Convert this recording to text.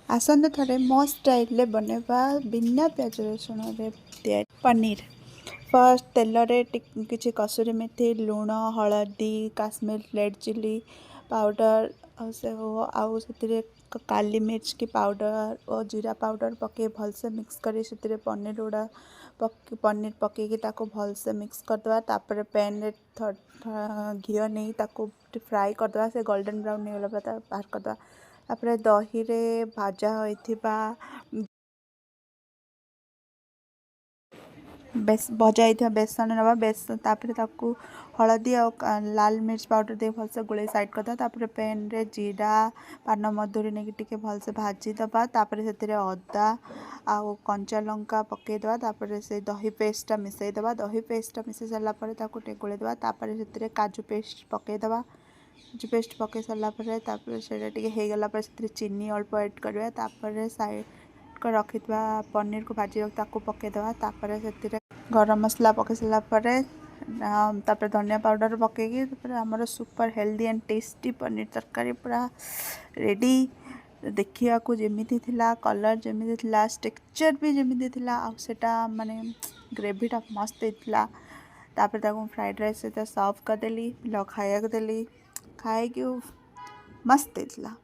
आसंत थरे मो स्टाइल बनवा बिना प्याज रसुण पनीर। फर्स्ट तेल रे किसी कसुरी मेथी लुण हलदी काश्मीर रेड चिली पाउडर आउ से काली मिर्च की पाउडर और जीरा पाउडर पके भलसे मिक्स कर पनीर गुड़ा पनीर पकईकि भलसे मिक्स करदे तापर पैन रे घी नहीं फ्राए करदे से गोल्डन ब्राउन नहीं गला बाहर करदे तापर दही रे भाजा होइथिबा भजा होता बेसन नवा बेसन तापर ताकू हलदी और लाल मिर्च पाउडर दे भलसे गोले साइड करदा तापर पैन रे जीरा पान मधुरी नहीं टिके भलसे भाजी दबा तापर से अदा आउ कंचा लंका पकई दबा तापर से दही पेस्टा मिसई दबा दही पेस्टा मिसई सारा पर ताकू गोले दबा तापर से काजू पेस्ट पकई दबा काजू पेस्ट पकई सारा पर से हो गला पर चीनी अल्प ऐड करवा तापर साइड रखि पनीर को भाजी ताकू पकईदबा तापर से गरम मसला पकई सारा पर धनिया पाउडर पकईकि आमर super healthy and tasty paneer तरकारी पूरा रेडी देखा जमी कलर जमी टेक्चर भी जमी आटा माने ग्रेवीटा मस्त होता तापर फ्राइड राइस सहित सर्व करदेली खाया देली खाई मस्त होता।